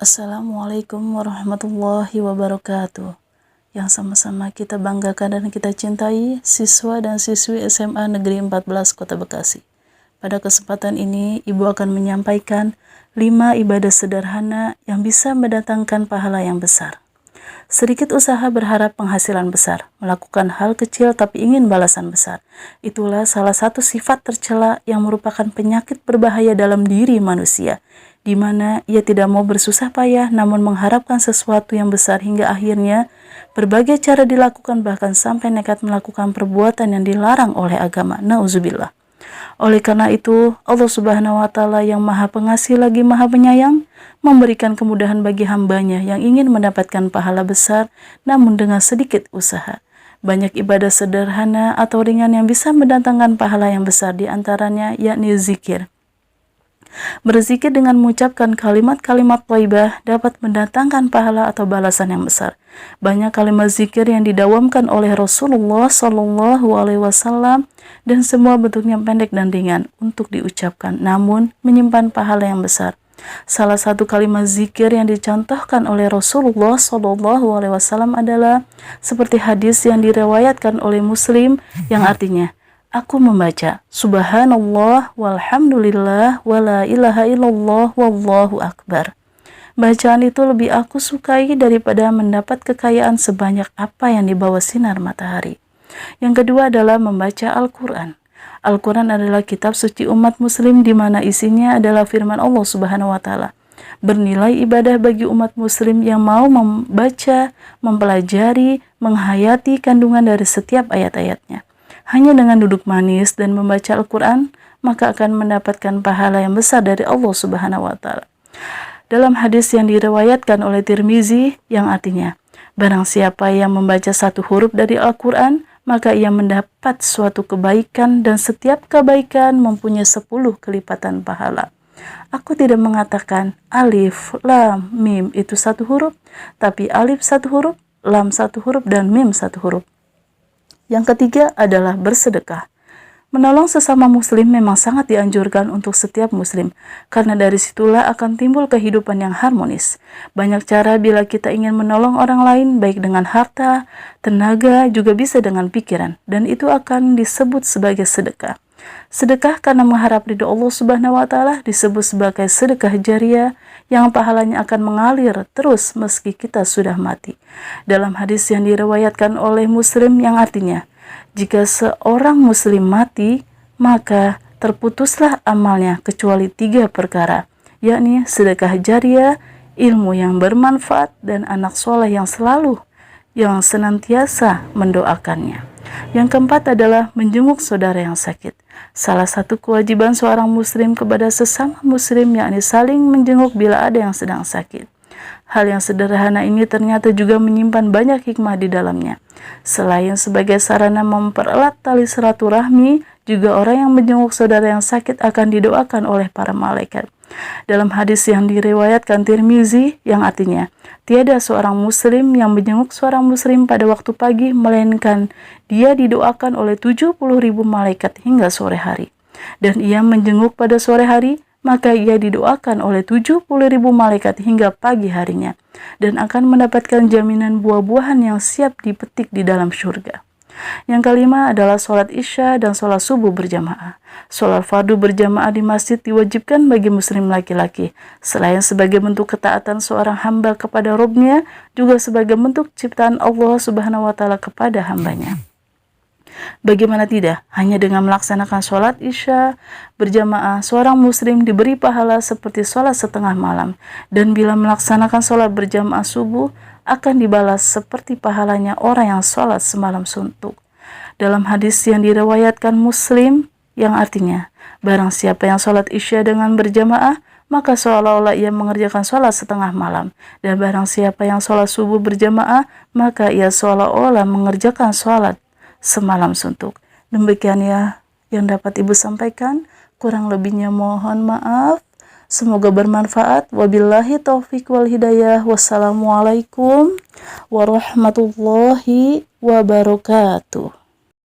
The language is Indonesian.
Assalamualaikum warahmatullahi wabarakatuh. Yang sama-sama kita banggakan dan kita cintai, siswa dan siswi SMA Negeri 14 Kota Bekasi. Pada kesempatan ini, Ibu akan menyampaikan 5 ibadah sederhana yang bisa mendatangkan pahala yang besar. Sedikit usaha berharap penghasilan besar, melakukan hal kecil tapi ingin balasan besar. Itulah salah satu sifat tercela yang merupakan penyakit berbahaya dalam diri manusia, di mana ia tidak mau bersusah payah namun mengharapkan sesuatu yang besar hingga akhirnya berbagai cara dilakukan bahkan sampai nekat melakukan perbuatan yang dilarang oleh agama. Nauzubillah. Oleh karena itu, Allah Subhanahu wa Ta'ala yang Maha Pengasih lagi Maha Penyayang memberikan kemudahan bagi hambanya yang ingin mendapatkan pahala besar namun dengan sedikit usaha. Banyak ibadah sederhana atau ringan yang bisa mendatangkan pahala yang besar, di antaranya yakni zikir. Berzikir dengan mengucapkan kalimat-kalimat thayyibah dapat mendatangkan pahala atau balasan yang besar. Banyak kalimat zikir yang didawamkan oleh Rasulullah SAW dan semua bentuknya pendek dan ringan untuk diucapkan, namun menyimpan pahala yang besar. Salah satu kalimat zikir yang dicontohkan oleh Rasulullah SAW adalah seperti hadis yang diriwayatkan oleh Muslim yang artinya, aku membaca Subhanallah walhamdulillah wala ilaha illallah wallahu akbar. Bacaan itu lebih aku sukai daripada mendapat kekayaan sebanyak apa yang di bawah sinar matahari. Yang kedua adalah membaca Al-Quran. Al-Quran adalah kitab suci umat muslim di mana isinya adalah firman Allah Subhanahu wa Ta'ala. Bernilai ibadah bagi umat muslim yang mau membaca, mempelajari, menghayati kandungan dari setiap ayat-ayatnya. Hanya dengan duduk manis dan membaca Al-Quran, maka akan mendapatkan pahala yang besar dari Allah Subhanahu wa Ta'ala. Dalam hadis yang diriwayatkan oleh Tirmizi yang artinya, barang siapa yang membaca satu huruf dari Al-Quran, maka ia mendapat suatu kebaikan dan setiap kebaikan mempunyai 10 kelipatan pahala. Aku tidak mengatakan alif, lam, mim itu satu huruf, tapi alif satu huruf, lam satu huruf, dan mim satu huruf. Yang ketiga adalah bersedekah. Menolong sesama muslim memang sangat dianjurkan untuk setiap muslim, karena dari situlah akan timbul kehidupan yang harmonis. Banyak cara bila kita ingin menolong orang lain, baik dengan harta, tenaga, juga bisa dengan pikiran, dan itu akan disebut sebagai sedekah. Sedekah karena mengharap ridho Allah Subhanahu wa Ta'ala disebut sebagai sedekah jariah yang pahalanya akan mengalir terus meski kita sudah mati. Dalam hadis yang diriwayatkan oleh Muslim yang artinya, jika seorang muslim mati, maka terputuslah amalnya kecuali 3 perkara, yakni sedekah jariah, ilmu yang bermanfaat, dan anak soleh yang senantiasa mendoakannya. Yang keempat adalah menjenguk saudara yang sakit. Salah satu kewajiban seorang muslim kepada sesama muslim yakni saling menjenguk bila ada yang sedang sakit. Hal yang sederhana ini ternyata juga menyimpan banyak hikmah di dalamnya. Selain sebagai sarana mempererat tali silaturahmi, juga orang yang menjenguk saudara yang sakit akan didoakan oleh para malaikat. Dalam hadis yang diriwayatkan Tirmizi yang artinya, tiada seorang muslim yang menjenguk seorang muslim pada waktu pagi melainkan dia didoakan oleh 70.000 malaikat hingga sore hari. Dan ia menjenguk pada sore hari, maka ia didoakan oleh 70.000 malaikat hingga pagi harinya, dan akan mendapatkan jaminan buah-buahan yang siap dipetik di dalam surga. Yang kelima adalah sholat isya dan sholat subuh berjamaah. Sholat fardu berjamaah di masjid diwajibkan bagi muslim laki-laki. Selain sebagai bentuk ketaatan seorang hamba kepada Robnya, juga sebagai bentuk ciptaan Allah Subhanahu wa Ta'ala kepada hambanya. Bagaimana tidak, hanya dengan melaksanakan sholat isya berjamaah, seorang muslim diberi pahala seperti sholat setengah malam, dan bila melaksanakan sholat berjamaah subuh, akan dibalas seperti pahalanya orang yang sholat semalam suntuk. Dalam hadis yang diriwayatkan Muslim yang artinya, barang siapa yang sholat isya dengan berjamaah, maka seolah-olah ia mengerjakan sholat setengah malam, dan barang siapa yang sholat subuh berjamaah, maka ia seolah-olah mengerjakan sholat semalam suntuk. Demikian ya yang dapat Ibu sampaikan, kurang lebihnya mohon maaf. Semoga bermanfaat. Wabillahi taufiq wal hidayah. Wassalamualaikum warahmatullahi wabarakatuh.